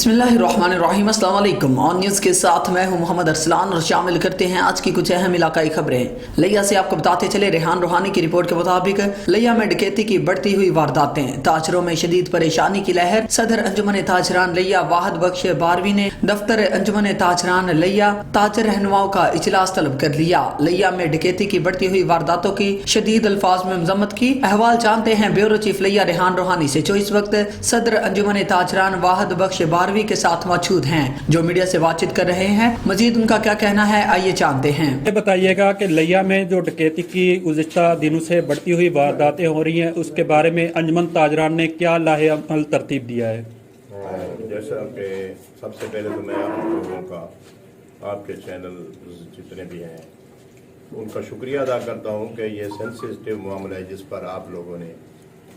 बिस्मिल्लाहिर्रहमानिर्रहीम। अस्सलाम वालेकुम। ऑन न्यूज़ के साथ मैं हूं मोहम्मद अरसलान और शामिल करते हैं आज की कुछ अहम इलाकाई खबरें। लिया से आपको बताते चले, रेहान रूहानी की रिपोर्ट के मुताबिक लिया में डकैती की बढ़ती हुई वारदातें, ताजरों में शदीद परेशानी की लहर। सदर अंजुमन ताजरान लिया वाहिद बख्श बारवी ने दफ्तर अंजुमन ताजरान लिया ताजर रहनुमाओं का इजलास तलब कर लिया। लिया में डकैती की बढ़ती हुई वारदातों की शदीद अल्फाज में मजम्मत की। अहवाल जानते हैं ब्यूरो चीफ लिया रेहान रूहानी से, जो इस वक्त सदर अंजुमन ताजरान वाहिद बख्श बारवी के साथ मौजूद हैं, जो मीडिया से बातचीत कर रहे हैं। मजीद उनका क्या कहना है, आइए जानते हैं। ये बताइएगा कि लिया में जो डकैती की गुज़िश्ता दिनों से बढ़ती हुई वारदातें हो रही हैं, उसके बारे में अंजुमन ताजरान ने क्या लाहे अमल तरतीब दिया है? जैसा कि सबसे पहले तो मैं आप लोगों का, आपके चैनल जितने भी हैं, उनका शुक्रिया अदा करता हूं कि ये सेंसिटिव मामला है जिस पर आप लोगों ने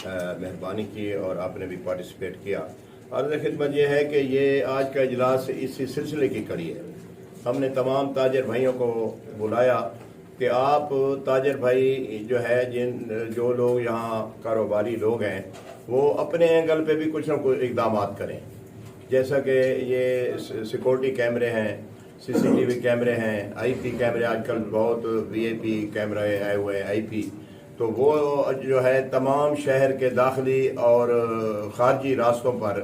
मेहरबानी की और आपने भी पार्टिसिपेट किया। अर्ज़ खिदमत ये है कि ये आज का इजलास इसी सिलसिले की कड़ी है। हमने तमाम ताजर भाइयों को बुलाया कि आप ताजर भाई जो है, जो लोग यहाँ कारोबारी लोग हैं, वो अपने एंगल पे भी कुछ ना कुछ इकदाम करें। जैसा कि ये सिक्योरिटी कैमरे हैं, CCTV कैमरे हैं, IP कैमरे, आजकल बहुत VIP कैमरे आए हुए हैं, IP, तो वो जो है तमाम शहर के दाखिली और ख़ारजी रास्तों पर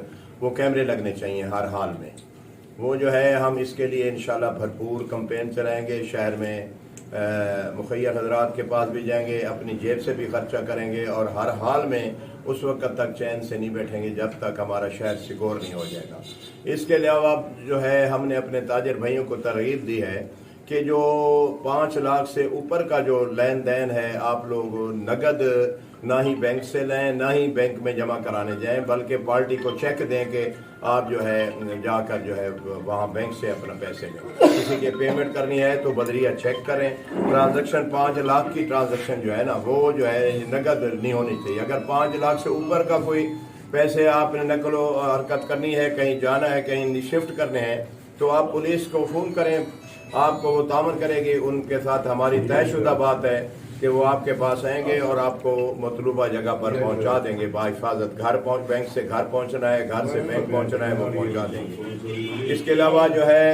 वो कैमरे लगने चाहिए हर हाल में। वो जो है हम इसके लिए इंशाल्लाह भरपूर कैंपेन चलाएंगे। शहर में मुखिया हजरात के पास भी जाएंगे, अपनी जेब से भी खर्चा करेंगे और हर हाल में उस वक्त तक चैन से नहीं बैठेंगे जब तक हमारा शहर सिक्योर नहीं हो जाएगा। इसके अलावा जो है हमने अपने ताजर भाइयों को तरगीब दी है कि जो 5 लाख से ऊपर का जो लेन देन है, आप लोग नगद ना ही बैंक से लें, ना ही बैंक में जमा कराने जाएं, बल्कि पार्टी को चेक दें कि आप जो है जाकर जो है वहाँ बैंक से अपना पैसे लें। किसी के पेमेंट करनी है तो बदरिया चेक करें। ट्रांजैक्शन 5 लाख की ट्रांजैक्शन जो है ना, वो जो है नगद नहीं होनी चाहिए। अगर 5 लाख से ऊपर का कोई पैसे आपने नकलो हरकत करनी है, कहीं जाना है, कहीं शिफ्ट करने हैं, तो आप पुलिस को फ़ोन करें, आपको वो तामन करेगी। उनके साथ हमारी तयशुदा बात है कि वो आपके पास आएंगे और आपको मतलूबा जगह पर पहुंचा देंगे बाहिफाजत। घर बैंक से घर पहुंचना है, घर से बैंक पहुंचना है, वो पहुंचा देंगे। इसके अलावा जो है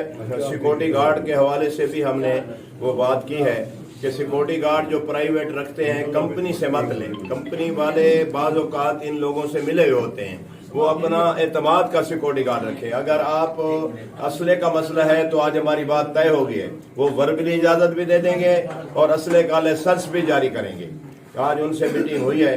सिक्योरिटी गार्ड के हवाले से भी हमने वो बात की है कि सिक्योरिटी गार्ड जो प्राइवेट रखते हैं, कंपनी से मत लें। कंपनी वाले बाज़ औक़ात इन लोगों से मिले हुए होते हैं, वो अपना एतमाद का सिक्योरिटी गार्ड रखें। अगर आप असले का मसला है तो आज हमारी बात तय हो गई है, वो वर्बली इजाज़त भी दे देंगे और असले का लाइसेंस भी जारी करेंगे। आज उनसे मीटिंग हुई है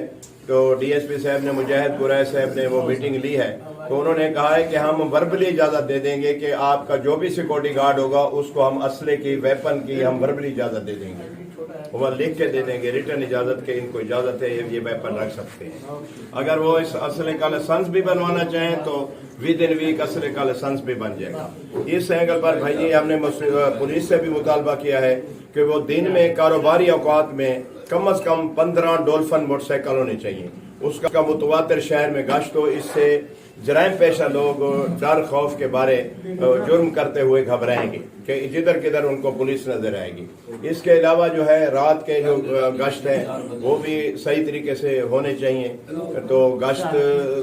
तो DSP साहब ने, मुजाहिद कुरैश साहब ने वो मीटिंग ली है, तो उन्होंने कहा है कि हम वर्बली इजाज़त दे देंगे कि आपका जो भी सिक्योरिटी गार्ड होगा उसको हम असले की, वेपन की हम वर्बली इजाज़त दे देंगे। वो लिख के दे देंगे रिटर्न इजाज़त के, इनको इजाज़त है, ये वेपन रख सकते हैं। अगर वो इस असले का लाइसेंस भी बनवाना चाहें तो विद इन वीक असले का लाइसेंस भी बन जाएगा। इस एंगल पर भाई जी हमने पुलिस से भी मुतालबा किया है कि वो दिन में कारोबारी औकात में कम से कम 15 डॉल्फिन मोटरसाइकिल होनी चाहिए। उसका मुतवातिर शहर में गश्त हो, इससे जराइम पेशा लोग डर खौफ के बारे जुर्म करते हुए घबराएंगे कि जिधर किधर उनको पुलिस नजर आएगी। इसके अलावा जो है रात के जो गश्त है वो भी सही तरीके से होने चाहिए, तो गश्त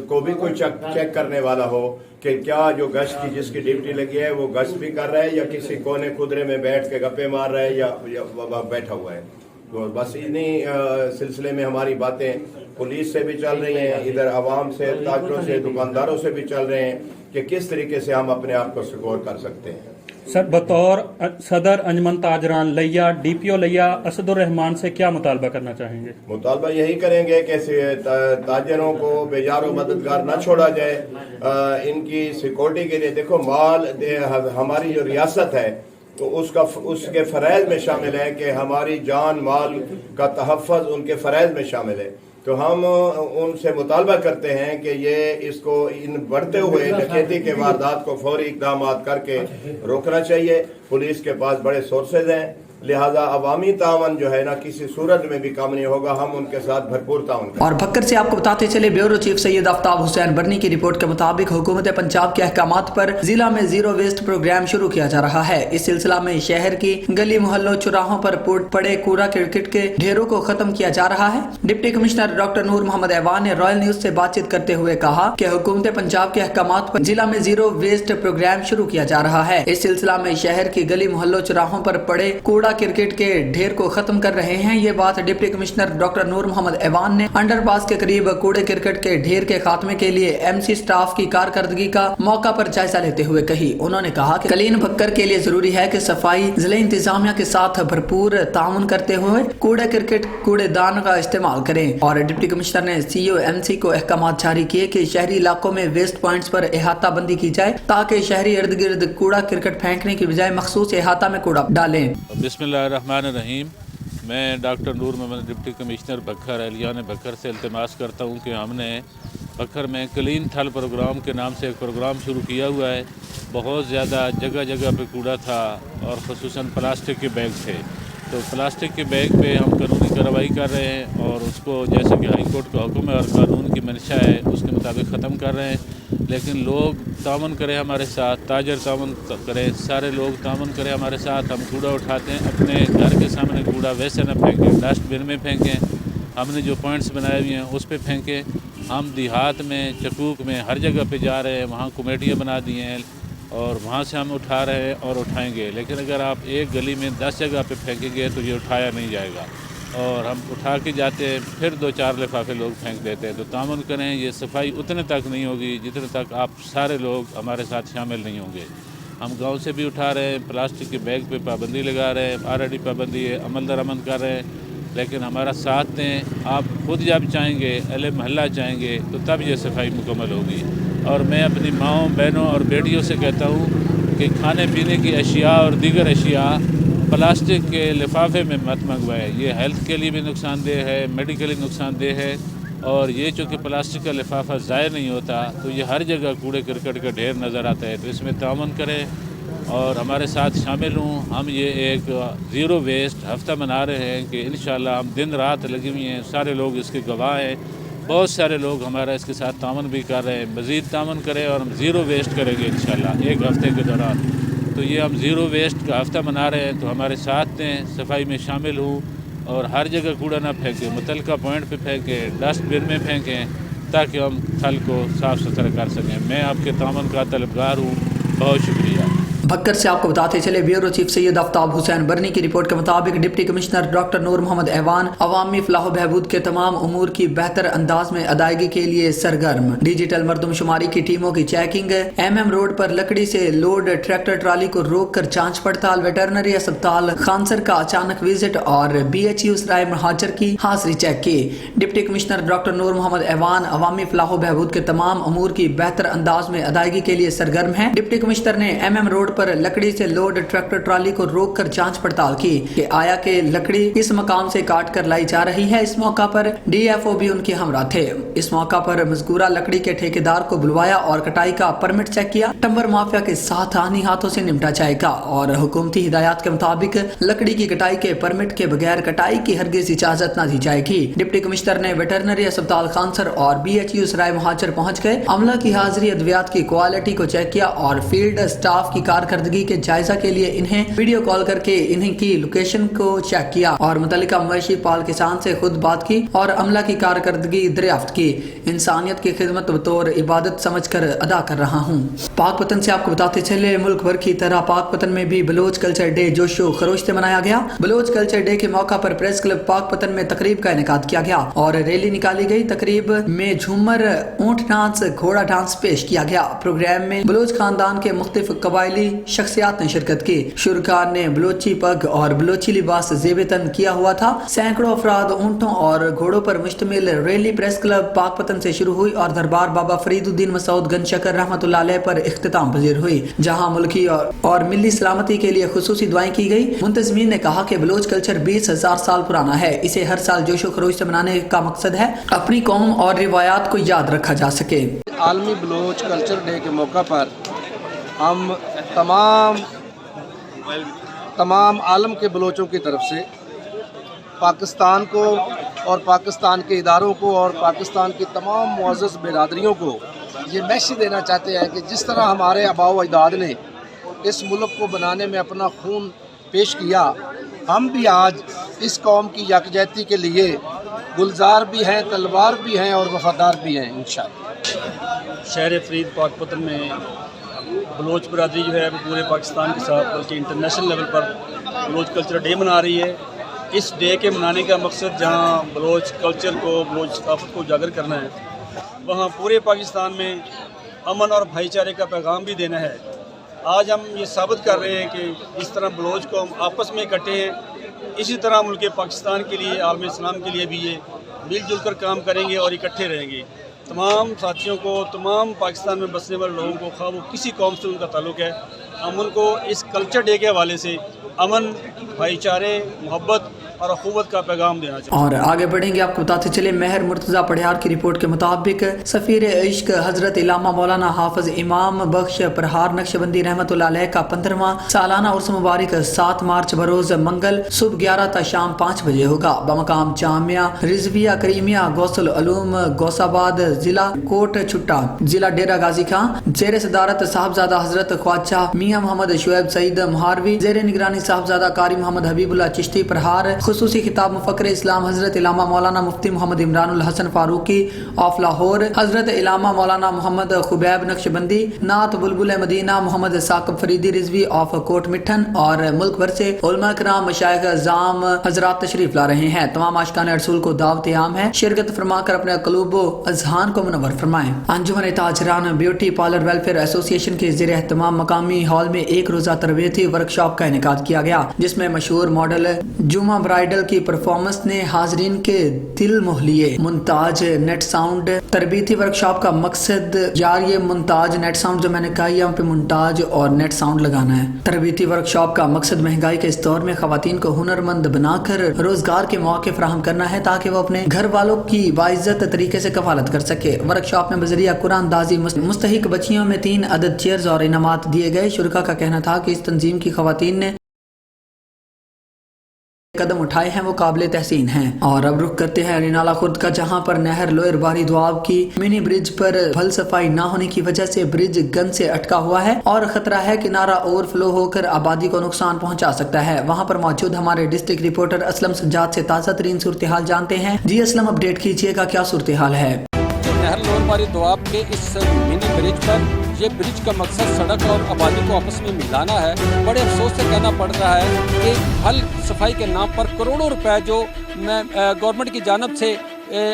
को भी कोई चेक करने वाला हो कि क्या जो गश्त की जिसकी ड्यूटी लगी है वो गश्त भी कर रहा है या किसी कोने खुदरे में बैठ के गप्पे मार रहा है या बैठा हुआ है। तो बस इन्हीं सिलसिले में हमारी बातें पुलिस से भी चल रही हैं, इधर आवाम से, ताजरों से, दुकानदारों से भी चल रहे हैं कि किस तरीके से हम अपने आप को सिक्योर कर सकते हैं। सर, बतौर सदर अंजुमन ताजरान लिया, DPO लिया असदुर रहमान से क्या मुतालबा करना चाहेंगे? मुतालबा यही करेंगे कि ताजरों को बेजारो मददगार न छोड़ा जाए। इनकी सिक्योरिटी के लिए देखो, माल हमारी जो रियासत है तो उसके फ़राइज़ में शामिल है कि हमारी जान माल का तहफ़्फ़ुज़ उनके फ़राइज़ में शामिल है। तो हम उनसे मुतालबा करते हैं कि ये इसको इन बढ़ते हुए डकैती के वारदात को फौरी इक़दाम करके रोकना चाहिए। पुलिस के पास बड़े सोर्सेज हैं, लिहाजा अवामी तावन जो है ना किसी सूरत में भी कम नहीं होगा, हम उनके साथ भरपूर तावन करेंगे। और भक्कर से आपको बताते चले ब्यूरो चीफ सैयद आफ्ताब हुसैन बरनी की रिपोर्ट के मुताबिक हुकूमत पंजाब के अहकामात पर जिला में जीरो वेस्ट प्रोग्राम शुरू किया जा रहा है। इस सिलसिला में शहर की गली मोहल्लों चौराहों पर पड़े कूड़ा क्रिकेट के ढेरों को खत्म किया जा रहा है। डिप्टी कमिश्नर डॉक्टर नूर मोहम्मद ऐवान ने रॉयल न्यूज से बातचीत करते हुए कहा कि हुकूमत पंजाब के अहकामात पर जिला में जीरो वेस्ट प्रोग्राम शुरू किया जा रहा है। इस सिलसिला में शहर की गली मोहल्लों चौराहों पर पड़े कूड़ा क्रिकेट के ढेर को खत्म कर रहे हैं। ये बात डिप्टी कमिश्नर डॉक्टर नूर मोहम्मद ऐवान ने अंडरपास के करीब कूड़े क्रिकेट के ढेर के खात्मे के लिए एमसी स्टाफ की कारकर्दगी का मौका पर जायजा लेते हुए कही। उन्होंने कहा कि कलीन भक्कर के लिए जरूरी है कि सफाई जिले इंतजामिया के साथ भरपूर ताउन करते हुए कूड़े क्रिकेट कूड़ेदान का इस्तेमाल करें। और डिप्टी कमिश्नर ने सीओ एमसी को अहकामात जारी किए कि शहरी इलाकों में वेस्ट पॉइंट्स पर अहाता बंदी की जाए ताकि शहरी इर्द गिर्द कूड़ा क्रिकेट फेंकने की बजाय मखसूस अहाता में कूड़ा डालें। बिस्मिल्लाहिर्रहमानिर्रहीम। मैं डॉक्टर नूर मोहम्मद डिप्टी कमिश्नर बखर एहलियान बखर से इल्तिमास करता हूँ कि हमने बखर में क्लीन थल प्रोग्राम के नाम से एक प्रोग्राम शुरू किया हुआ है। बहुत ज़्यादा जगह जगह पे कूड़ा था और ख़ुसूसन प्लास्टिक के बैग थे, तो प्लास्टिक के बैग पे हम कानूनी कार्रवाई कर रहे हैं और उसको जैसे कि हाई कोर्ट का हुक्म है और कानून की मंशा है उसके मुताबिक ख़त्म कर रहे हैं। लेकिन लोग तावन करें हमारे साथ, ताजर तावन करें, सारे लोग तावन करें हमारे साथ। हम कूड़ा उठाते हैं, अपने घर के सामने कूड़ा वैसे न फेंकें, डस्टबिन में फेंकें। हमने जो पॉइंट्स बनाए हुए हैं उस पर फेंकें। हम देहात में, चकूक में, हर जगह पे जा रहे हैं, वहाँ कमेटियाँ बना दी हैं और वहाँ से हम उठा रहे हैं और उठाएंगे। लेकिन अगर आप एक गली में 10 जगह पे फेंकेंगे तो ये उठाया नहीं जाएगा और हम उठा के जाते हैं, फिर 2-4 लिफाफे लोग फेंक देते हैं। तो तामुन करें, ये सफाई उतने तक नहीं होगी जितने तक आप सारे लोग हमारे साथ शामिल नहीं होंगे। हम गांव से भी उठा रहे हैं, प्लास्टिक के बैग पे पाबंदी लगा रहे हैं, ऑलरेडी पाबंदी है, अमल दरामद कर रहे हैं। लेकिन हमारा साथ दें, आप खुद जब चाहेंगे, अहले महल्ला चाहेंगे तो तब ये सफाई मुकम्मल होगी। और मैं अपनी माँओं, बहनों और बेटियों से कहता हूँ कि खाने पीने की अशिया और दीगर अशिया प्लास्टिक के लिफाफे में मत मंगवाएं। ये हेल्थ के लिए भी नुकसानदेह है, मेडिकली नुकसानदेह है। और ये चूँकि प्लास्टिक का लिफाफा ज़ाय नहीं होता तो ये हर जगह कूड़े करकट का ढेर नज़र आता है। तो इसमें तावन करें और हमारे साथ शामिल हूँ। हम ये एक ज़ीरो वेस्ट हफ़्ता मना रहे हैं कि इंशाअल्लाह हम दिन रात लगी हुई हैं, सारे लोग इसके गवाह हैं। बहुत सारे लोग हमारा इसके साथ तावन भी कर रहे हैं। मज़ीद तावन करें और हम ज़ीरो वेस्ट करेंगे इंशाअल्लाह एक हफ़्ते के दौरान। तो ये हम ज़ीरो वेस्ट का हफ़्ता मना रहे हैं, तो हमारे साथ दें, सफाई में शामिल हूँ और हर जगह कूड़ा ना फेंकें, मुतलका पॉइंट पे फेंकें, डस्टबिन में फेंकें ताकि हम थल को साफ़ सुथरा कर सकें। मैं आपके तावन का तलबगार हूँ। बहुत शुक्रिया। भक्कर से आपको बताते चले ब्यूरो चीफ सैयद आफ्ताब हुसैन बरनी की रिपोर्ट के मुताबिक डिप्टी कमिश्नर डॉक्टर नूर मोहम्मद ऐवान अवामी फलाह बहबूद के तमाम उमूर की बेहतर अंदाज में अदायगी के लिए सरगर्म। डिजिटल मरदमशुमारी की टीमों की चेकिंग, MM रोड पर लकड़ी से लोड ट्रैक्टर ट्राली को रोक कर जांच पड़ताल, वेटरनरी अस्पताल खानसर का अचानक विजिट और BHU सराय महाजर की हाजिरी चेक की। डिप्टी कमिश्नर डॉक्टर नूर मोहम्मद ऐवान अवामी फलाह बहबूद के तमाम उमूर की बेहतर अंदाज में अदायगी के लिए सरगर्म है। डिप्टी कमिश्नर ने MM रोड पर लकड़ी से लोड ट्रैक्टर ट्राली को रोककर जांच पड़ताल की कि आया कि लकड़ी इस मकाम से काट कर लाई जा रही है। इस मौका पर DFO भी उनके हमरा थे। इस मौका पर मज़कूरा लकड़ी के ठेकेदार को बुलवाया और कटाई का परमिट चेक किया। टंबर माफिया के साथ आनी हाथों से निपटा जाएगा और हुकूमती हिदायत के मुताबिक लकड़ी की कटाई के परमिट के बगैर कटाई की हरगिज इजाजत न दी जाएगी। डिप्टी कमिश्नर ने वेटरनरी अस्पताल खानसर और BHU सराय महाजर पहुँच गए, अमला की हाजिरी, अद्वियात की क्वालिटी को चेक किया और फील्ड स्टाफ की कारकर्दगी के जायजा के लिए इन्हें वीडियो कॉल करके इन्हीं की लोकेशन को चेक किया और मुतल्लिका मवेशी पाल किसान से खुद बात की और अमला की कारकर्दगी दरियाफ्त की। इंसानियत की खिदमत बतौर इबादत समझकर अदा कर रहा हूँ। पाकपतन से आपको बताते चले मुल्क भर की तरह पाकपतन में भी बलोच कल्चर डे जोशो खरोश से मनाया गया। बलोच कल्चर डे के मौका पर प्रेस क्लब पाकपतन में तकरीब का इनेकाद किया गया और रैली निकाली गई। तकरीब में झूमर, ऊंट डांस, घोड़ा डांस पेश किया गया। प्रोग्राम में बलोच खानदान के मुख्तलिफ कबायली शख्सियात ने शिरकत की। शुरकार ने बलोची पग और बलोची लिबास ज़ेब-ए-तन किया हुआ था। सैकड़ों अफराद ऊंटों और घोड़ों पर मुश्तमिल रैली प्रेस क्लब पाकपतन से शुरू हुई और दरबार बाबा फरीदुद्दीन मसूद गंज शकर रहमतुल्लाह अलैह पर इख्तिताम पजीर हुई, जहां मुल्की और मिली सलामती के लिए खुसूसी दुआएं की गई। मुंतज़मीन ने कहा कि बलोच कल्चर 20,000 साल पुराना है। इसे हर साल जोशो खरोश से मनाने का मकसद है अपनी कौम और रिवायात को याद रखा जा सके। आलमी बलोच कल्चर डे के मौका पर हम तमाम तमाम आलम के बलोचों की तरफ से पाकिस्तान को और पाकिस्तान के इदारों को और पाकिस्तान की तमाम मुअज़्ज़ज़ बिरादरियों को ये मैसेज देना चाहते हैं कि जिस तरह हमारे आबाओ अजदाद ने इस मुल्क को बनाने में अपना खून पेश किया, हम भी आज इस कौम की यकजहती के लिए गुलजार भी हैं, तलवार भी हैं और वफादार भी हैं इंशाअल्लाह। शहर फरीद पाकपतन में बलोच बरादरी जो है वो पूरे पाकिस्तान के साथ बल्कि इंटरनेशनल लेवल पर बलोच कल्चर डे मना रही है। इस डे के मनाने का मकसद जहां बलोच कल्चर को, बलोच सकाफत को उजागर करना है, वहां पूरे पाकिस्तान में अमन और भाईचारे का पैगाम भी देना है। आज हम ये साबित कर रहे हैं कि जिस तरह बलोच को हम आपस में इकट्ठे हैं, इसी तरह मुल्क पाकिस्तान के लिए, आलम इस्लाम के लिए भी ये मिलजुल कर काम करेंगे और इकट्ठे रहेंगे। तमाम साथियों को, तमाम पाकिस्तान में बसने वाले लोगों को, खा वो किसी कौम से उनका ताल्लुक़ है, हम उनको इस कल्चर डे के हवाले से अमन, भाईचारे, मोहब्बत और अखुवत का पैगाम देना चाहिए। और आगे बढ़ेंगे, आपको बताते चले महर मुर्तज़ा पढ़ियार की रिपोर्ट के मुताबिक सफ़ीर इश्क हज़रत इलामा मौलाना हाफिज इमाम बख्श प्रहार नक्शबंदी रहमतुल्लाह अलैह का 15वां सालाना उर्स मुबारक 7 मार्च बरोज मंगल सुबह 11 ता शाम 5 बजे होगा। बमकाम जामिया रिजविया करीमिया गौसुल उलूम गौसाबाद, जिला कोट छुट्टा, जिला डेरा गाजी खां, जेर सदारत साहबजादा हजरत ख्वाजा मियाँ मोहम्मद शुएब सईद मुहारवी, जेर निगरानी साहबजादा कारी मोहम्मद हबीबुल्लाह चिश्ती प्रहार, खुसूसी खिताब मुफक्कर इस्लाम हजरत इलामा मौलाना मुफ्ती मोहम्मद इमरानुल हसन फारूकी ऑफ लाहौर, हजरत इलामा मौलाना मोहम्मद खुबैब नक्शबंदी, नात बुलबुल मदीना मोहम्मद साकिब फरीदी रिजवी ऑफ कोट मिठन और मुल्क भर से उलमा किराम, मशाइख अज़ाम हजरात तशरीफ ला रहे हैं। तमाम आशिकान रसूल को दावत आम है, शिरकत फरमाकर अपने क़ुलूब व अज़हान को मुनव्वर फरमाएं। अंजुमन ताजरान ब्यूटी पार्लर वेलफेयर एसोसिएशन के ज़ेर एहतमाम मकामी हॉल में एक रोज़ा तरबियती वर्कशॉप का इनेकाद किया गया, जिसमें मशहूर मॉडल जुमा ब्राइडल की परफॉर्मेंस ने हाजरीन के दिल मोह लिए। मुमताज नेट साउंड तरबियती वर्कशॉप का मकसद, यार ये मुमताज नेट साउंड जो मैंने कहा, यहाँ पे मुमताज और नेट साउंड लगाना है। तरबियती वर्कशॉप का मकसद महंगाई के इस दौर में खवातीन को हुनरमंद बनाकर रोजगार के मौके फराहम करना है, ताकि वो अपने घर वालों की बाइज्जत तरीके से कफालत कर सके। वर्कशॉप में बजरिया कुरान दाजी मुस्तहिक बच्चियों में 3 अदद चेयर्स और इनामात दिए गए। शुरका का कहना था कि इस तंजीम की खवातीन ने कदम उठाए हैं वो काबिल तहसीन हैं। और अब रुख करते हैं अलीनाला खुर्द का, जहां पर नहर लोयर बारी दुआब की मिनी ब्रिज पर फल सफाई न होने की वजह से ब्रिज गंद से अटका हुआ है और खतरा है कि नारा ओवरफ्लो होकर आबादी को नुकसान पहुंचा सकता है। वहां पर मौजूद हमारे डिस्ट्रिक्ट रिपोर्टर असलम सज्जाद से ताज़ा तरीन सूरत हाल जानते हैं। जी असलम, अपडेट कीजिएगा, क्या सूरत हाल है? नहर लोयर बारी दुआब के इस मिनी ब्रिज पर, ये ब्रिज का मकसद सड़क और आबादी को आपस में मिलाना है। बड़े अफसोस से कहना पड़ रहा है कि फल सफाई के नाम पर करोड़ों रुपए जो गवर्नमेंट की जानब से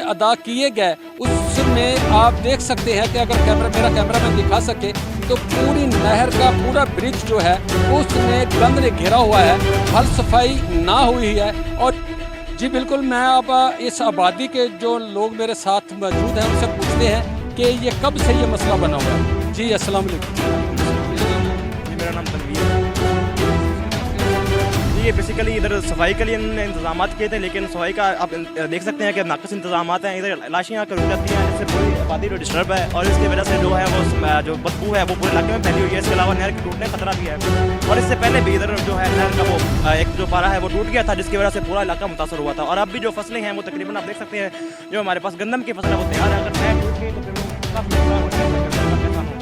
अदा किए गए, उसमें आप देख सकते हैं कि अगर मेरा कैमरा में दिखा सके तो पूरी नहर का पूरा ब्रिज जो है उसमें गंद ने घेरा हुआ है, फल सफाई ना हुई है। और जी बिल्कुल, मैं अब इस आबादी के जो लोग मेरे साथ मौजूद हैं उनसे पूछते हैं कि ये कब से ये मसला बना हुआ है। जी अस्सलाम वालेकुम। मेरा नाम तनवीर है जी। ये बेसिकली इधर सफाई के लिए इन्होंने इंतजाम किए थे, लेकिन सफाई का आप देख सकते हैं कि नाक़िस इंतजाम हैं। इधर लाशियाँ रुक जाती हैं, जिससे पूरी आबादी जो डिस्टर्ब है और इसकी वजह से जो है वो जो बदबू है वो पूरे इलाके में फैली हुई है। इसके अलावा नहर के टूटने का खतरा भी है। और इससे पहले भी इधर जो है नहर का वो एक जो पारा है वो टूट गया था, जिसकी वजह से पूरा इलाका मुतासर हुआ था। और अब भी जो फसलें हैं वो तकरीबन आप देख सकते हैं, जो हमारे पास गंदम की फसल है वो तैयार है। अगर नहर टूट गई तो फिर वो काफ़ी नुकसान होगा।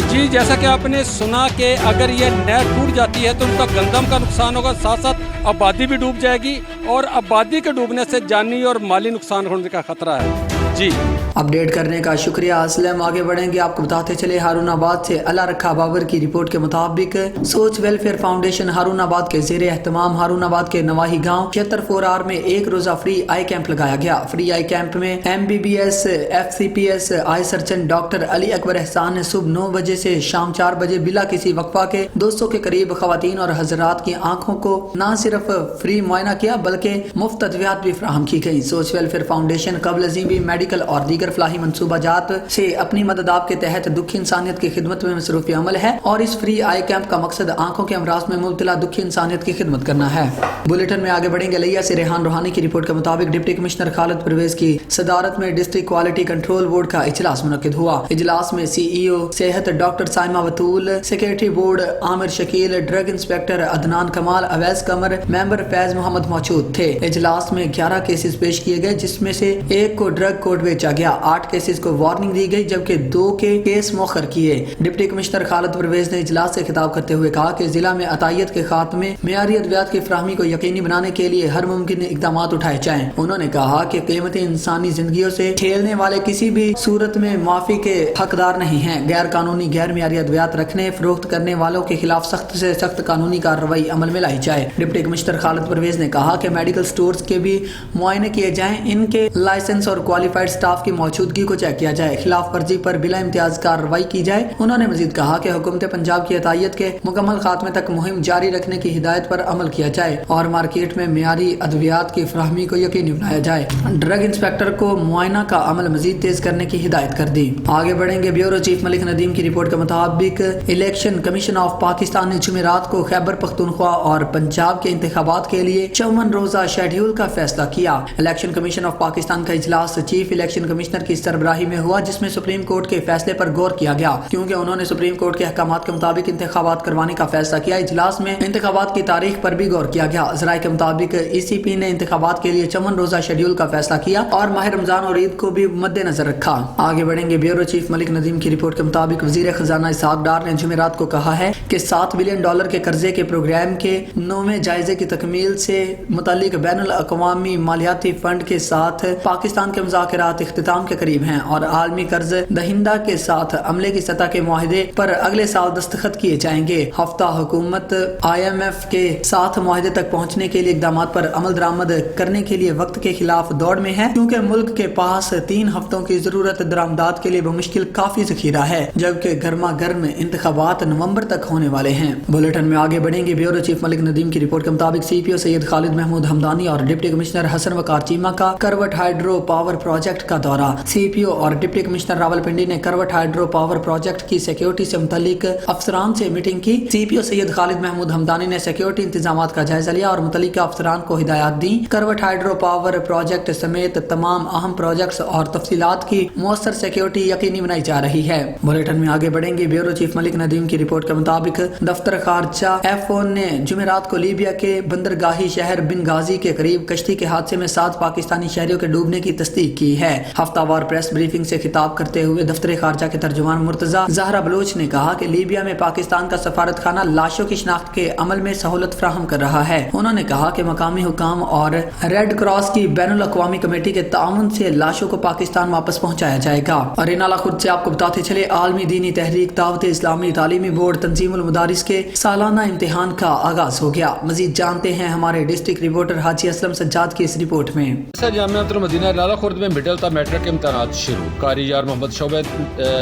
जी, जैसा कि आपने सुना कि अगर ये नहर टूट जाती है तो उनका गंदम का नुकसान होगा, साथ साथ आबादी भी डूब जाएगी और आबादी के डूबने से जानी और माली नुकसान होने का खतरा है। जी, अपडेट करने का शुक्रिया असलम। आगे बढ़ेंगे, आपको बताते चले हारूनाबाद से अला रखा बाबर की रिपोर्ट के मुताबिक सोच वेलफेयर फाउंडेशन हारूनाबाद के ज़ेरे एहतमाम हारूनाबाद के नवाही गांव 76 में एक रोजा फ्री आई कैंप लगाया गया। फ्री आई कैंप में MBBS FCPS eye surgeon doctor Ali Akbar एहसान ने सुबह 9 बजे से शाम 4 बजे बिला किसी वक्फा के 200 के करीब खवातीन और हजरात की आंखों को न सिर्फ फ्री मुआयना किया बल्कि मुफ्त अद्वियात भी फराहम की गई। सोच वेलफेयर फाउंडेशन कबल अज़ीम भी मेडिकल और दीगर غیر فلاحی منصوبہ جات سے اپنی مدد آپ کے تحت دکھی انسانیت کی خدمت میں مصروف عمل ہے اور اس فری آئی کیمپ کا مقصد آنکھوں کے امراض میں مبتلا دکھی انسانیت کی خدمت کرنا ہے۔ بلیٹن میں آگے بڑھیں گے۔ لیا سے ریحان روحانی کی رپورٹ کے مطابق ڈپٹی کمشنر خالد پرویز کی صدارت میں ڈسٹرکٹ کوالٹی کنٹرول بورڈ کا اجلاس منعقد ہوا۔ اجلاس میں سی ای او صحت ڈاکٹر سائمہ وطول، سیکریٹری بورڈ عامر شکیل، ڈرگ انسپیکٹر عدنان کمال، اویس قمر، ممبر فیض محمد موجود تھے۔ اجلاس میں 11 کیسز پیش کیے گئے جس میں سے ایک کو ڈرگ کوڈ بیچا گیا، 8 کیسز کو وارننگ دی گئی جبکہ 2 کے کیس مؤخر کیے۔ ڈپٹی کمشنر خالد پرویز نے اجلاس سے خطاب کرتے ہوئے کہا کہ ضلع میں عطیت کے خاتمے، معیاری ادویات کی فراہمی کو یقینی بنانے کے لیے ہر ممکن اقدامات اٹھائے جائیں۔ انہوں نے کہا کہ قیمتی انسانی زندگیوں سے کھیلنے والے کسی بھی صورت میں معافی کے حقدار نہیں ہیں۔ غیر قانونی غیر معیاری ادویات رکھنے فروخت کرنے والوں کے خلاف سخت سے سخت قانونی کارروائی عمل میں لائی جائے۔ ڈپٹی کمشنر خالد پرویز نے کہا کہ میڈیکل سٹورز کے بھی معائنے کیے جائیں، ان کے لائسنس اور کوالیفائڈ سٹاف کی موجودگی کو چیک کیا جائے، خلاف ورزی پر بلا امتیاز کارروائی کی جائے۔ انہوں نے مزید کہا کہ حکومت پنجاب کی عطیت کے مکمل خاتمے تک مہم جاری رکھنے کی ہدایت پر عمل کیا جائے اور مارکیٹ میں معیاری ادویات کی فراہمی کو یقینی بنایا جائے۔ ڈرگ انسپیکٹر کو معائنہ کا عمل مزید تیز کرنے کی ہدایت کر دی۔ آگے بڑھیں گے۔ بیورو چیف ملک ندیم کی رپورٹ کے مطابق الیکشن کمیشن آف پاکستان نے جمعرات کو خیبر پختونخوا اور پنجاب کے انتخابات کے لیے 54 روزہ شیڈیول کا فیصلہ کیا۔ الیکشن کمیشن آف پاکستان کا اجلاس چیف الیکشن کمشنر کی سربراہی میں ہوا جس میں سپریم کورٹ کے فیصلے پر غور کیا گیا کیونکہ انہوں نے سپریم کورٹ کے احکامات کے مطابق انتخابات کروانے کا فیصلہ کیا۔ اجلاس میں انتخابات کی تاریخ پر بھی غور کیا گیا۔ ذرائع کے مطابق ای سی پی نے انتخابات کے لیے 54 روزہ شیڈیول کا فیصلہ کیا اور ماہ رمضان اور عید کو بھی مد نظر رکھا۔ آگے بڑھیں گے۔ بیورو چیف ملک ندیم کی رپورٹ کے مطابق وزیر خزانہ اسحاق ڈار نے جمعرات کو کہا ہے کہ $7 بلین کے قرضے کے پروگرام کے 9ویں جائزے کی تکمیل سے متعلق بین الاقوامی مالیاتی فنڈ کے ساتھ پاکستان کے مذاکرات اختتام کے قریب ہیں اور عالمی قرض دہندہ کے ساتھ عملے کی سطح کے معاہدے پر اگلے سال دستخط کیے جائیں گے۔ ہفتہ حکومت IMF کے ساتھ معاہدے تک پہنچنے کے لیے اقدامات پر عمل درآمد کرنے کے لیے وقت کے خلاف دوڑ میں ہے کیونکہ ملک کے پاس 3 ہفتوں کی ضرورت درآمدات کے لیے بمشکل کافی ذخیرہ ہے جبکہ گرما گرم انتخابات نومبر تک ہونے والے ہیں۔ بلیٹن میں آگے بڑھیں گے۔ بیورو چیف ملک ندیم کی رپورٹ کے مطابق سی پی او سید خالد محمود ہمدانی اور ڈپٹی کمشنر حسن وقار چیمہ کا کروٹ ہائیڈرو پاور پروجیکٹ کا دورہ۔ سی پی او اور ڈپٹی کمشنر راولپنڈی نے کروٹ ہائیڈرو پاور پروجیکٹ کی سیکیورٹی سے متعلق افسران سے میٹنگ کی۔ سی پی او سید خالد محمود ہمدانی نے سیکیورٹی انتظامات کا جائزہ لیا اور متعلقہ افسران کو ہدایات دیں۔ کروٹ ہائیڈرو پاور پروجیکٹ سمیت تمام اہم پروجیکٹس اور تفصیلات کی مؤثر سیکیورٹی یقینی بنائی جا رہی ہے۔ بلیٹن میں آگے بڑھیں گے۔ بیورو چیف ملک ندیم کی رپورٹ کے مطابق دفتر خارجہ ایف او نے جمعرات کو لیبیا کے بندرگاہی شہر بنغازی کے قریب کشتی کے حادثے میں 7 پاکستانی شہریوں کے ڈوبنے کی تصدیق کی ہے۔ ہفتہ وار پریس بریفنگ سے خطاب کرتے ہوئے دفتر خارجہ کے ترجمان مرتضی زہرا بلوچ نے کہا کہ لیبیا میں پاکستان کا سفارت خانہ لاشوں کی شناخت کے عمل میں سہولت فراہم کر رہا ہے۔ انہوں نے کہا کہ مقامی حکام اور ریڈ کراس کی بین الاقوامی کمیٹی کے تعاون سے لاشوں کو پاکستان واپس پہنچایا جائے گا۔ اور نالا خود سے آپ کو بتاتے چلے عالمی دینی تحریک دعوت اسلامی تعلیمی بورڈ تنظیم المدارس کے سالانہ امتحان کا آغاز ہو گیا۔ مزید جانتے ہیں ہمارے ڈسٹرکٹ رپورٹر حاجی اسلم سجاد کی اس رپورٹ میں۔ جامعۃ المدینہ نالا خورد میں مڈل تا میٹرک کے امتحانات شروع۔ قاری یار محمد شعبہ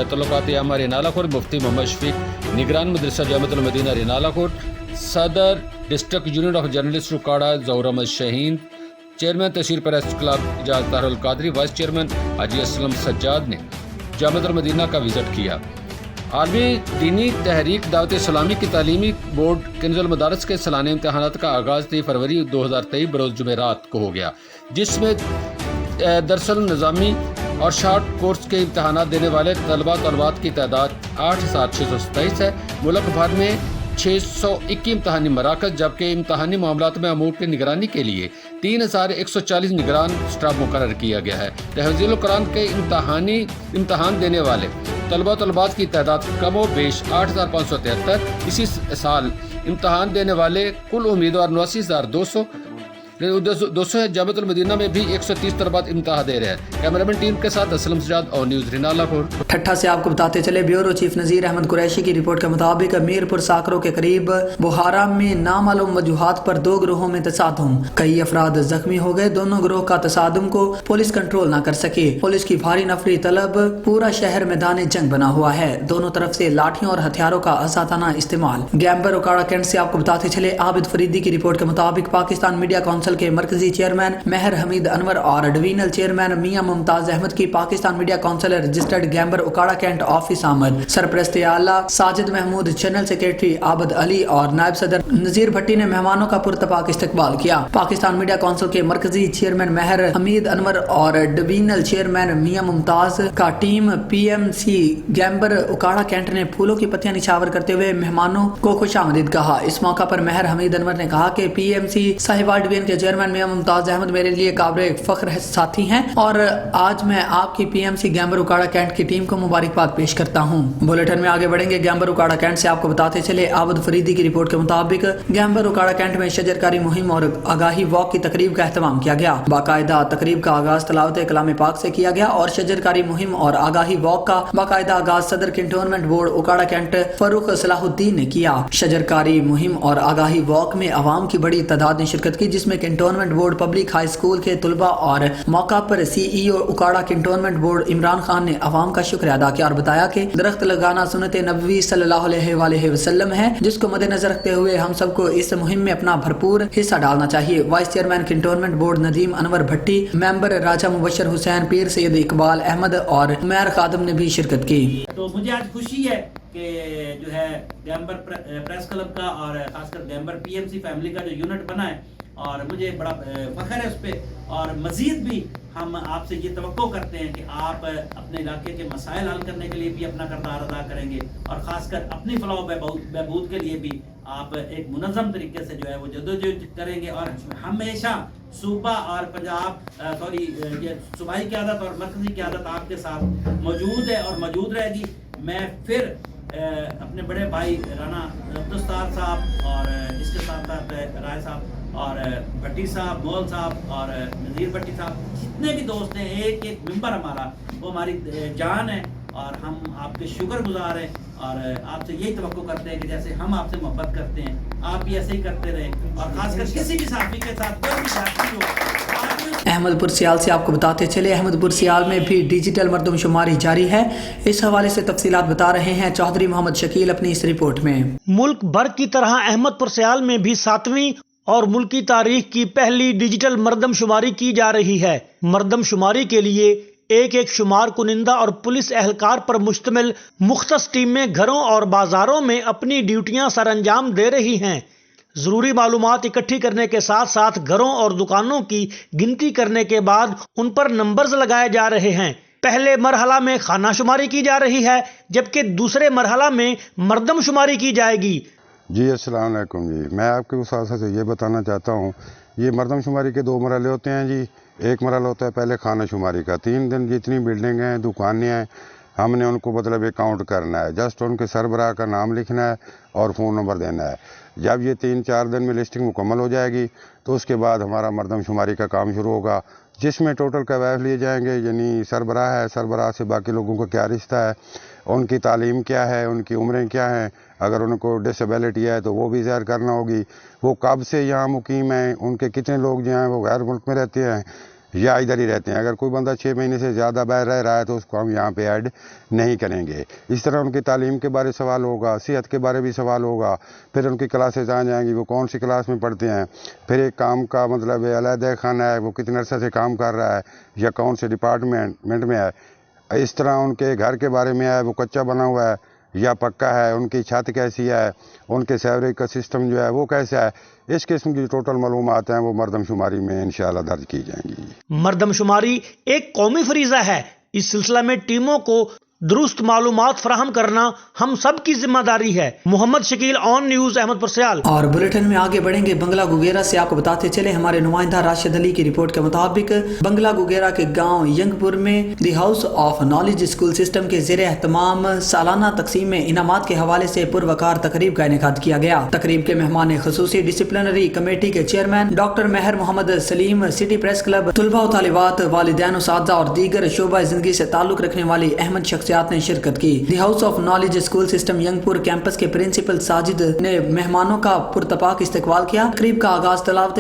تعلقات ہمارے نالا خورد، مفتی محمد شفیق نگران مدرسہ جامعۃ المدینہ نالا خورد، صدر ڈسٹرکٹ یونین آف جرنلسٹ رکاڑا ظہور احمد شہین، چیئرمین تشہیر پریس کلب اجاز طاہر القادری، وائس چیئرمین حاجی اسلم سجاد نے جامعۃ المدینہ کا وزٹ کیا۔ عالمی دینی تحریک دعوت اسلامی کی تعلیمی بورڈ کنز المدارس کے سالانہ امتحانات کا آغاز 23 فروری 2023 بروز جمعرات کو ہو گیا، جس میں درس النظامی اور شارٹ کورس کے امتحانات دینے والے طلبات کی تعداد 8627 ہے۔ ملک بھر میں 621 امتحانی مراکز جبکہ امتحانی معاملات میں امور کی نگرانی کے لیے 3140 نگران سٹاف مقرر کیا گیا ہے۔ تحفظ القرآن کے امتحان دینے والے طلبات کی تعداد کم و بیش 8573۔ اسی سال امتحان دینے والے کل امیدوار 89,200 ہے۔ جامعۃ المدینہ میں بھی 130 طلبات امتحان دے رہے ہیں۔ کیمرامین ٹیم کے ساتھ اسلم سجاد اور نیوز رینالا خور۔ ٹھٹھا سے آپ کو بتاتے چلے بیورو چیف نذیر احمد قریشی کی رپورٹ کے مطابق میرپور ساکرو کے قریب بہارا میں نامعلوم وجوہات پر 2 گروہوں میں تصادم، کئی افراد زخمی ہو گئے۔ دونوں گروہ کا تصادم کو پولیس کنٹرول نہ کر سکی۔ پولیس کی بھاری نفری طلب، پورا شہر میدان جنگ بنا ہوا ہے۔ دونوں طرف سے لاٹھیوں اور ہتھیاروں کا اساتانہ استعمال۔ گیمبر اکاڑا کینٹ سے آپ کو بتاتے چلے عابد فریدی کی رپورٹ کے مطابق پاکستان میڈیا کونسل کونسل کے مرکزی چیئرمین مہر حمید انور اور ڈویژنل چیئرمین میاں ممتاز احمد کی پاکستان میڈیا کونسل رجسٹرڈ گیمبر اکاڑا کینٹ آفس آمد. سرپرست اعلیٰ ساجد محمود، چینل سیکریٹری عابد علی اور نائب صدر نذیر بھٹی نے مہمانوں کا پرتپاک استقبال کیا. پاکستان میڈیا کونسل کے مرکزی چیئرمین مہر حمید انور اور ڈویژنل چیئرمین میاں ممتاز کا team PMC Gamble Okara Kent نے پھولوں کی پتیاں نچھاور کرتے ہوئے مہمانوں کو خوش آمدید کہا. اس موقع پر مہر حمید انور نے کہا کہ PMC ساہیوال ڈویژن کے چیئرمین میاں ممتاز احمد میرے لیے قابل فخر ساتھی ہیں اور آج میں آپ کی PMC گیمبر اکاڑا کینٹ کی ٹیم کو مبارکباد پیش کرتا ہوں. بلیٹن میں آگے بڑھیں گے. گیمبر اکاڑا کینٹ سے آپ کو بتاتے چلے عابد فریدی کی رپورٹ کے مطابق گیمبر اکاڑا کینٹ میں شجرکاری مہم اور آگاہی واک کی تقریب کا اہتمام کیا گیا. باقاعدہ تقریب کا آغاز تلاوت کلام پاک سے کیا گیا اور شجرکاری مہم اور آگاہی واک کا باقاعدہ آغاز صدر کنٹونمنٹ بورڈ اکاڑا کینٹ فاروق صلاح الدین نے کیا. شجرکاری مہم اور آگاہی واک میں عوام کی بڑی تعداد نے شرکت کی، جس میں cantonment board public high school کے طلباء اور موقع پر CEO Okara cantonment board Imran Khan نے عوام کا شکریہ ادا کیا اور بتایا کہ درخت لگانا سنت نبوی صلی اللہ علیہ وآلہ وسلم ہے، جس کو مد نظر رکھتے ہوئے ہم سب کو اس مہم میں اپنا بھرپور حصہ ڈالنا چاہیے. Vice chairman cantonment board Nadeem Anwar Bhatti, member Raja Mubashir Hussain, Pir Syed Iqbal Ahmed اور عمیر خادم نے بھی شرکت کی. تو مجھے آج خوشی ہے کہ جو ہے گیمبر پریس کلب کا اور خاص کر گیمبر PMC فیملی کا جو یونٹ بنا ہے اور مجھے بڑا فخر ہے اس پہ، اور مزید بھی ہم آپ سے یہ توقع کرتے ہیں کہ آپ اپنے علاقے کے مسائل حل کرنے کے لیے بھی اپنا کردار ادا کریں گے اور خاص کر اپنی فلاح و بہبود کے لیے بھی آپ ایک منظم طریقے سے جو ہے وہ جدوجہد کریں گے. اور ہمیشہ صوبہ اور پنجاب یہ صوبائی قیادت اور مرکزی قیادت آپ کے ساتھ موجود ہے اور موجود رہے گی. میں پھر اپنے بڑے بھائی رانا عبدالستار صاحب اور اس کے ساتھ ساتھ رائے صاحب اور بھٹی صاحب، مول صاحب اور نذیر بھٹی صاحب، جتنے بھی دوست ہیں، ایک ایک ممبر ہمارا وہ ہماری جان ہے اور ہم آپ کے شکر گزار ہیں اور آپ سے یہی توقع کرتے ہیں کہ جیسے ہم آپ سے محبت کرتے ہیں آپ بھی ایسے ہی کرتے رہیں اور خاص کر کسی بھی صحافی کے ساتھ کوئی بھی ساتھی ہو. احمد پور سیال سے آپ کو بتاتے چلے احمد پور سیال میں بھی ڈیجیٹل مردم شماری جاری ہے. اس حوالے سے تفصیلات بتا رہے ہیں چودھری محمد شکیل اپنی اس رپورٹ میں. ملک بھر کی طرح احمد پور سیال میں بھی 7ویں اور ملکی تاریخ کی پہلی ڈیجیٹل مردم شماری کی جا رہی ہے. مردم شماری کے لیے ایک شمار کنندہ اور پولیس اہلکار پر مشتمل مختص ٹیمیں گھروں اور بازاروں میں اپنی ڈیوٹیاں سر انجام دے رہی ہیں. ضروری معلومات اکٹھی کرنے کے ساتھ ساتھ گھروں اور دکانوں کی گنتی کرنے کے بعد ان پر نمبرز لگائے جا رہے ہیں. پہلے مرحلہ میں خانہ شماری کی جا رہی ہے جبکہ دوسرے مرحلہ میں مردم شماری کی جائے گی. جی السلام علیکم. جی میں آپ کے ساتھ ساتھ یہ بتانا چاہتا ہوں، یہ مردم شماری کے 2 مرحلے ہوتے ہیں. جی ایک مرحلہ ہوتا ہے پہلے خانہ شماری کا. 3 دن جتنی بلڈنگیں ہیں، دکانیں ہیں، ہم نے ان کو مطلب اکاؤنٹ کرنا ہے. جسٹ ان کے سربراہ کا نام لکھنا ہے اور فون نمبر دینا ہے. جب یہ 3-4 دن میں لسٹنگ مکمل ہو جائے گی تو اس کے بعد ہمارا مردم شماری کا کام شروع ہوگا، جس میں ٹوٹل کوائف لیے جائیں گے. یعنی سربراہ ہے، سربراہ سے باقی لوگوں کا کیا رشتہ ہے، ان کی تعلیم کیا ہے، ان کی عمریں کیا ہیں، اگر ان کو ڈسیبلٹی ہے تو وہ بھی ظاہر کرنا ہوگی، وہ کب سے یہاں مقیم ہیں، ان کے کتنے لوگ جو ہیں وہ غیر ملک میں رہتے ہیں یا ادھر ہی رہتے ہیں. اگر کوئی بندہ 6 مہینے سے زیادہ باہر رہ رہا ہے تو اس کو ہم یہاں پہ ایڈ نہیں کریں گے. اس طرح ان کی تعلیم کے بارے سوال ہوگا، صحت کے بارے بھی سوال ہوگا، پھر ان کی کلاسز آ جائیں گی، وہ کون سی کلاس میں پڑھتے ہیں، پھر ایک کام کا مطلب علیحدہ خانہ ہے، وہ کتنے عرصے سے کام کر رہا ہے یا کون سے ڈپارٹمنٹ میں ہے. اس طرح ان کے گھر کے بارے میں ہے، وہ کچا بنا ہوا ہے یا پکا ہے، ان کی چھت کیسی ہے، ان کے سیوریج کا سسٹم جو ہے وہ کیسا ہے. اس قسم کی ٹوٹل معلومات ہیں وہ مردم شماری میں انشاءاللہ درج کی جائیں گی. مردم شماری ایک قومی فریضہ ہے. اس سلسلہ میں ٹیموں کو درست معلومات فراہم کرنا ہم سب کی ذمہ داری ہے. محمد شکیل، آن نیوز، احمد پور سیال. اور بلیٹن میں آگے بڑھیں گے. بنگلہ گوگیرا سے آپ کو بتاتے چلے ہمارے نمائندہ راشد علی کی رپورٹ کے مطابق بنگلہ گوگیرا کے گاؤں ینگ پور میں the house of knowledge school system کے زیر اہتمام سالانہ تقسیم انعامات کے حوالے سے پروقار تقریب کا انعقاد کیا گیا. تقریب کے مہمان خصوصی ڈسپلنری کمیٹی کے چیئرمین ڈاکٹر مہر محمد سلیم، سٹی پریس کلب، طلباء و طالبات، والدین، اساتذہ اور دیگر شعبہ زندگی سے تعلق رکھنے والی اہم شخصیات शख्सियात ने शिरकत की। The house of knowledge school system Youngpur campus के प्रिंसिपल साजिद ने मेहमानों का पुरतपाक इस्तकबाल किया। तकरीब का आगाज तलावत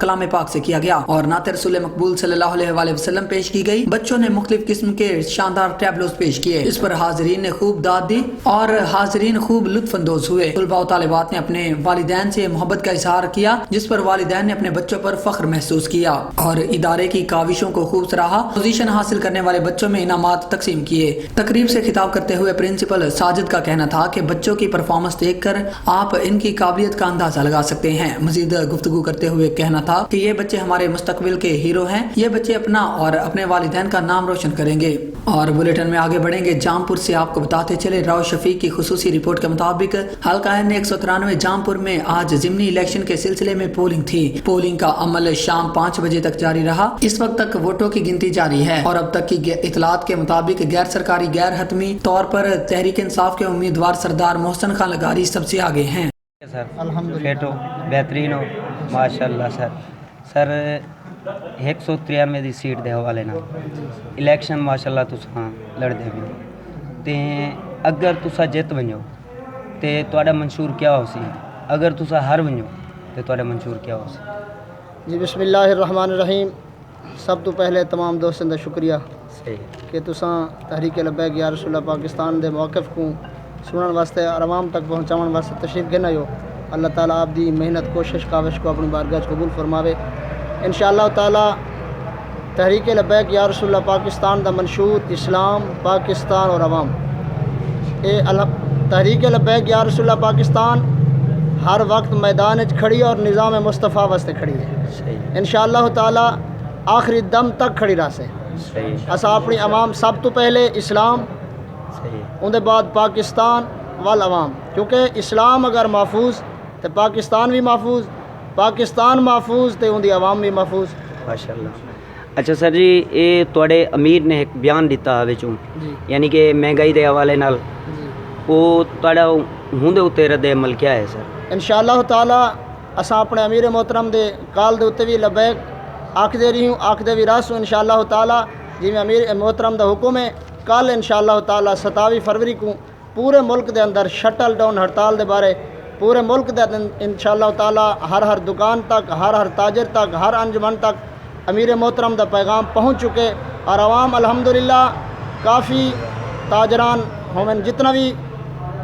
कलाम पाक से किया गया और नात रसूल मकबूल सल्लल्लाहु अलैहि वसल्लम पेश की गई। बच्चों ने मुख्तलिफ किस्म के शानदार टैबलोस पेश किए। इस पर हाजरीन ने खूब दाद दी और हाजरीन खूब लुत्फ अंदोज हुए। तलबा और तालिबात ने अपने वालिदैन से मोहब्बत का इजहार किया, जिस पर वालिदैन ने अपने बच्चों पर फख्र महसूस किया और इदारे की काविशों को खूब सराहा। पोजीशन हासिल करने वाले बच्चों में इनामात तकसीम किए। तकरीब से खिताब करते हुए प्रिंसिपल साजिद का कहना था कि बच्चों की परफॉर्मेंस देखकर आप इनकी काबिलियत का अंदाजा लगा सकते हैं। मजीद गुफ्तगू करते हुए कहना था कि ये बच्चे हमारे मुस्तकबिल के हीरो हैं। ये बच्चे अपना और अपने वालिदैन का नाम रोशन करेंगे। और बुलेटिन में आगे बढ़ेंगे। जामपुर से आपको बताते चले, राव शफीक की खुसूसी रिपोर्ट के मुताबिक हल्का N 193 जामपुर में आज जिमनी इलेक्शन के सिलसिले में पोलिंग थी। पोलिंग का अमल शाम 5 बजे तक जारी रहा। इस वक्त तक वोटों की गिनती जारी है और अब तक की इतलात के मुताबिक गैर सरकारी गैर हतमी तौर पर तहरीक इंसाफ के उम्मीदवार सरदार मोहसन खान लगारी सबसे आगे हैं। सर अल्हम्दुलिल्लाह बेहतरीन हो माशाअल्लाह सर 193 दी सीट दे हवाले नाल इलेक्शन माशाअल्लाह तुसां लड़दे पे ते अगर तुसां जित वञो ते तुहाडा मंशूर क्या हो सी, अगर तुसां हार वञो ते तुहाडा मंशूर क्या हो सी। जी बिस्मिल्लाहिर्रहमानिर्रहीम। सब तो पहले तमाम दोस्तों का शुक्रिया कि तुसां तहरीक लब्बैक या रसूल पाकिस्तान दे मौक़िफ़ को सुनने वास्ते और आवाम तक पहुँचाने वास्ते तशरीफ़ गिना हो। अल्लाह ताला आप दी मेहनत कोशिश काविश को अपनी बारगाह कबूल फरमावे। इंशाअल्लाह ताला तहरीक लब्बैक या रसूल पाकिस्तान दा मंशूर इस्लाम पाकिस्तान और आवाम तहरीक लब्बैक या रसूल पाकिस्तान हर वक्त मैदान खड़ी और निज़ाम मुस्तफ़ा वास्ते खड़ी है। इंशाअल्लाह ताला आखिरी दम तक खड़ी रह से। असा अपनी आवाम सब तो पहले इस्लाम उनके बाद पाकिस्तान वाल आवाम, क्योंकि इस्लाम अगर महफूज तो पाकिस्तान भी महफूज, पाकिस्तान महफूज तो उनकी आवाम भी महफूज माशाअल्लाह। अच्छा सर जी, ये तुहाडे अमीर ने एक बयान दिता विचों यानी कि महंगाई के हवाले नाल वो तुहाडा हुंदे उत्ते रद्द अमल क्या है सर? इंशाअल्लाह ताला असा अपने अमीर मोहतरम दे काल दे उत्ते भी लबैक आखदे रही हूँ आखदे भी रस इंशाअल्लाह ताला जिवें अमीर मोहतरम दा हुक्म है। कल इंशाअल्लाह ताला 27 फरवरी को पूरे मुल्क के अंदर शटल डाउन हड़ताल के बारे पूरे मुल्क के इंशाअल्लाह ताला हर दुकान तक हर ताजर तक हर अंजमन तक अमीर मोहतरम का पैगाम पहुँच चुके और आवाम अल्हम्दुलिल्लाह काफ़ी ताजरान होमन जितना भी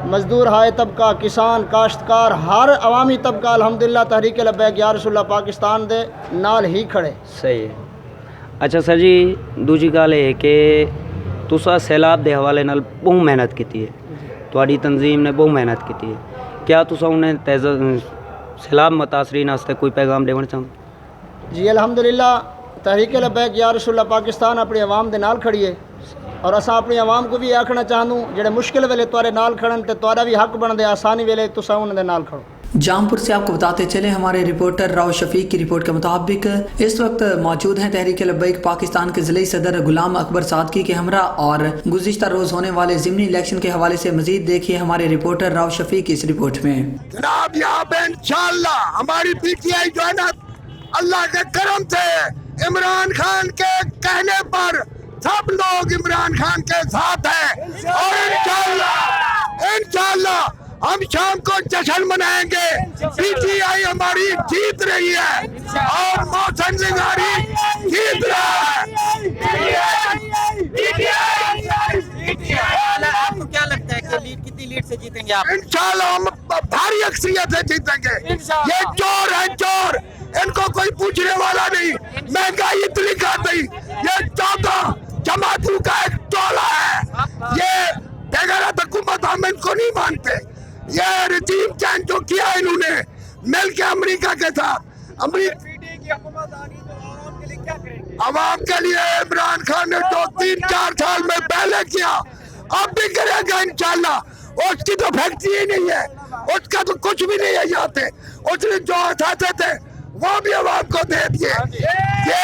मजदूर हाय तबका किसान काश्तकार हर अवामी तबका अल्हम्दुलिल्लाह तहरीक लब्बैक या रसूल पाकिस्तान दे नाल ही खड़े। सही है। अच्छा सर जी, दूजी गल है कि तुसा सैलाब के हवाले नाल बहुत मेहनत की है, तुहाडी तंजीम ने बहुत मेहनत की है, क्या तुसा उन्हें सैलाब मुतासरीन वास्ते कोई पैगाम देना चाहते? जी अल्हम्दुलिल्लाह तहरीक लब्बैक या रसूल पाकिस्तान अपनी आवाम दे नाल खड़ी है और असा अपनी आवाम को भी आखना चाहूँ जेडे मुश्किल वेले तुहारे नाल खड़न ते तुहारा भी हक बनदे आसानी वेले तुसा उन्हां दे नाल खड़ो। जामपुर से आपको बताते चले, हमारे रिपोर्टर राव शफीक की रिपोर्ट के मुताबिक इस वक्त मौजूद हैं तहरीक लब्बैक पाकिस्तान के ज़िले सदर गुलाम अकबर सादकी के हमरा और गुज़िश्ता रोज होने वाले ज़िमनी इलेक्शन के हवाले से मजीद देखिए हमारे रिपोर्टर राव शफीक की इस रिपोर्ट में। जनाब यहाँ पे इंशाअल्लाह हमारी पीटीआई जो है ना अल्लाह के करम से इमरान खान के कहने पर सब लोग इमरान खान के साथ हैं और इंशाअल्लाह हम शाम को जश्न मनाएंगे। पीटीआई हमारी जीत रही है और मोहसन लिगारी जीत रहा है। आपको क्या लगता है कि लीड कितनी लीड से जीतेंगे आप? इंशाअल्लाह हम भारी अक्सरियत से जीतेंगे। ये चोर है चोर, इनको कोई पूछने वाला नहीं। महंगाई इतनी कर दी, ये 14 जमातों का एक टोला है। ये बेगैरत हुकूमत, हम इनको नहीं मानते। ये रजीम चेंज जो किया इन्होंने मिल के अमेरिका के साथ आवाम के लिए इमरान खान ने जो 3-4 साल में पहले किया अब भी करेगा इंशाअल्लाह। उसकी तो फैक्ट्री ही नहीं है, उसका तो कुछ भी नहीं है यहाँ पे। उसने जो उठाते थे वो भी आवाम को दे दिए। ये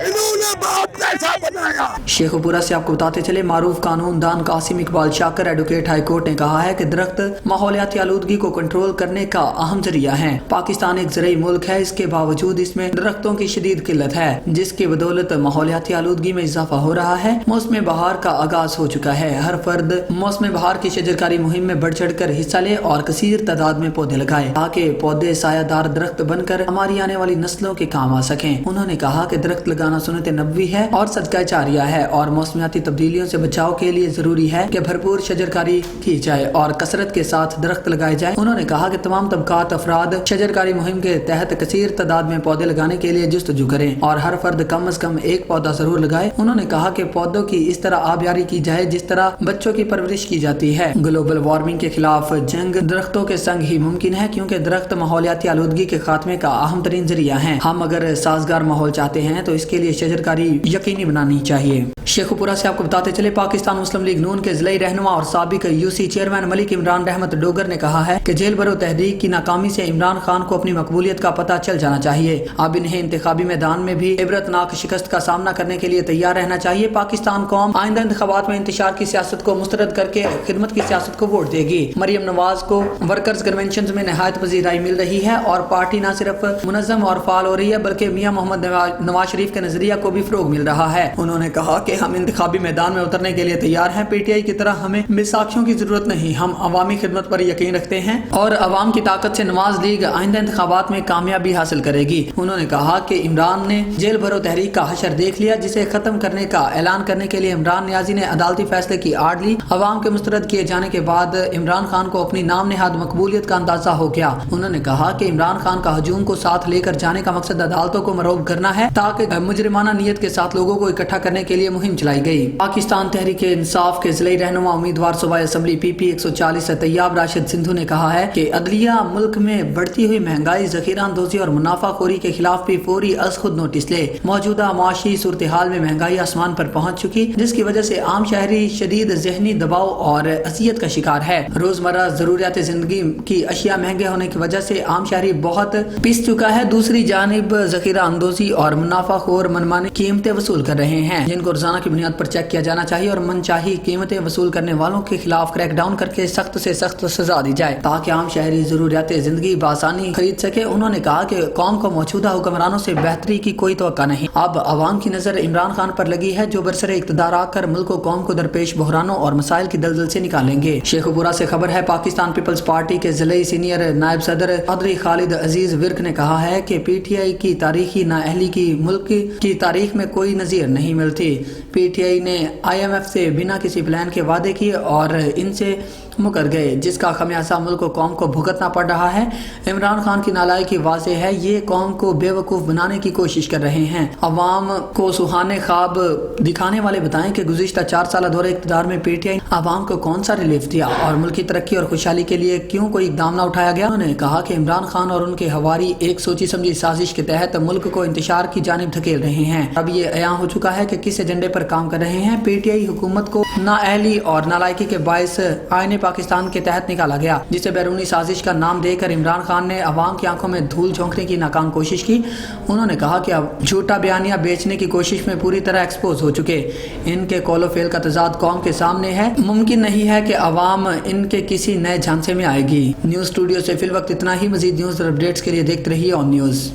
इन्होंने बात कैसा बनाया। शेखुपुरा से आपको बताते चले, मारूफ कानूनदान Qasim Iqbal शाकर advocate high court ने कहा है कि दरख्त माहौलियाती आलूदगी को कंट्रोल करने का अहम जरिया है। पाकिस्तान एक ज़रई मुल्क है, इसके बावजूद इसमें दरख्तों की शदीद किल्लत है, जिसकी बदौलत माहौलियाती आलूदगी में इजाफा हो रहा है। मौसम बहार का आगाज हो चुका है। हर फर्द मौसम बहार की शजरकारी मुहिम में बढ़ चढ़ कर हिस्सा ले और कसीर तादाद में पौधे लगाए, ताकि पौधे सायादार दरख्त बनकर हमारी आने वाली नस्लों के काम आ सकें। उन्होंने कहा कि दरख्त लगाना सुन्नत नबवी है और सदका जारिया है, और मौसमियाती तब्दीलियों से बचाव के लिए जरूरी है कि भरपूर शजरकारी की जाए और कसरत के साथ दरख्त लगाए जाए। उन्होंने कहा कि तमाम तबकात अफराद शजरकारी मुहिम के तहत कसीर तादाद में पौधे लगाने के लिए जुस्तजू करें और हर फर्द कम अज कम एक पौधा जरूर लगाए। उन्होंने कहा कि पौधों की इस तरह आबियारी की जाए जिस तरह बच्चों की परवरिश की जाती है। ग्लोबल वार्मिंग के खिलाफ जंग दरख्तों के संग ही मुमकिन है, क्योंकि दरख्त माहौलियाती आलूदगी के खात्मे का अहम तरीन जरिया है। हम अगर साजगार माहौल चाहते हैं तो इसके लिए शजरकारी यकीनी बनानी चाहिए। शेखुपुरा से आपको बताते चले, पाकिस्तान मुस्लिम लीग नून के जिले रहनुमा और साबिक यूसी चेयरमैन मलिक इमरान रहमत डोगर ने कहा है कि जेल भरो तहरीक की नाकामी से इमरान खान को अपनी मकबूलियत का पता चल जाना चाहिए। अब इन्हें इंतखाबी मैदान में भी इबरतनाक शिकस्त का सामना करने के लिए तैयार रहना चाहिए। पाकिस्तान कौम आइंदा इंतखाबात में इंतशार की सियासत को मुस्तरद करके खिदमत की सियासत को वोट देगी। मरियम नवाज को वर्कर्स कन्वेंशन में नहायत पजीराई मिल रही है और पार्टी न सिर्फ मुनज़्ज़म और फाल हो रही है, बल्कि मियां मोहम्मद नवाज शरीफ के नजरिया को भी फरोग मिल रहा है। उन्होंने कहा कि हम इंतखाबी मैदान में उतरने के लिए तैयार हैं। पीटीआई की तरह हमें मिसाखियों की जरूरत नहीं, हम अवामी खिदमत पर यकीन रखते हैं और अवाम की ताकत से नवाज लीग आइंदा इंतखाबात में कामयाबी हासिल करेगी। उन्होंने कहा कि इमरान ने जेल भरो तहरीक का हशर देख लिया, जिसे खत्म करने का ऐलान करने के लिए इमरान नियाजी ने अदालती फैसले की आड़ ली। अवाम के मुस्तरद किए जाने के बाद इमरान खान को अपनी नाम नेहाद मकबूलियत का अंदाजा हो गया। उन्होंने कहा कि इमरान खान का हजूम को साथ लेकर जाने का मकसद अदालतों को मरोब करना है, ताकि मुजरिमाना नियत के साथ लोगों को इकट्ठा करने के लिए मुहिम चलाई गई। पाकिस्तान तहरीक इंसाफ के जिले रहनुमा उम्मीदवार सूबाई असम्बली PP 140 तैयाब राशिद सिंधु ने कहा है कि अदलिया मुल्क में बढ़ती हुई महंगाई, जखीरा अंदोजी और मुनाफाखोरी के खिलाफ भी फौरी अज खुद नोटिस ले। मौजूदा माशी सूरत हाल में महंगाई आसमान पर पहुंच चुकी, जिसकी वजह से आम शहरी शदीद जहनी दबाव और असियत का शिकार है। रोजमर्रा जरूरियात जिंदगी की अशिया महंगे होने की वजह से आम शहरी बहुत पिस चुका है। दूसरी जानिब जखीरा अंदोजी और मुनाफाखोर मनमानी कीमतें वसूल कर रहे हैं, जिनको रोजाना की बुनियाद पर चेक किया जाना चाहिए और मनचाही कीमतें वसूल करने वालों के खिलाफ क्रैकडाउन करके सख्त से सख्त सजा दी जाए, ताकि आम शहरी जरूरियात जिंदगी बासानी खरीद सके। उन्होंने कहा कि कौम को मौजूदा हुक्मरानों से बेहतरी की कोई तवक्का नहीं। अब अवाम की नजर इमरान खान पर लगी है, जो बरसरे इक्तदार आकर मुल्क कौम को दरपेश बहरानों और मसाइल की दलदल से निकालेंगे। शेखुपुरा से खबर है, पाकिस्तान पीपल्स पार्टी के जिले सीनियर नायब सदर चौधरी खालिद अजीज विर्क ने कहा है कि PTI की तारीखी नाअहली की मुल्क की तारीख में कोई नजीर नहीं मिलती। PTI ने IMF से बिना किसी प्लान के वादे किए और इनसे मुकर गए, जिसका खमियाजा मुल्क कौम को भुगतना पड़ रहा है। इमरान खान की नालायकी वाज़ेह है, ये कौम को बेवकूफ़ बनाने की कोशिश कर रहे हैं। अवाम को सुहाने ख्वाब दिखाने वाले बताएं कि गुज़िश्ता 4 साल दौरे इक़्तिदार में PTI अवाम को कौन सा रिलीफ दिया और मुल्क की तरक्की और खुशहाली के लिए क्यों कोई इक़दाम न उठाया गया। उन्होंने कहा कि इमरान खान और उनके हवारी एक सोची समझी साजिश के तहत मुल्क को इंतशार की जानिब धकेल रहे हैं। अब ये अयां हो चुका है कि किस एजेंडे पर काम कर रहे हैं। PTI हुकूमत को नाअहली और नालायकी के बायस आईने पाकिस्तान के तहत निकाला गया, जिसे बैरूनी साजिश का नाम देकर इमरान खान ने अवाम की आंखों में धूल झोंकने की नाकाम कोशिश की। उन्होंने कहा कि अब झूठा बयानिया बेचने की कोशिश में पूरी तरह एक्सपोज हो चुके। इनके कौलो फेल का तजाद कौम के सामने है। मुमकिन नहीं है कि अवाम इनके किसी नए झांसे में आएगी। न्यूज़ स्टूडियो से फिल वक्त इतना ही। मजीद न्यूज़ और अपडेट्स के लिए देखते रहिए ऑन न्यूज़।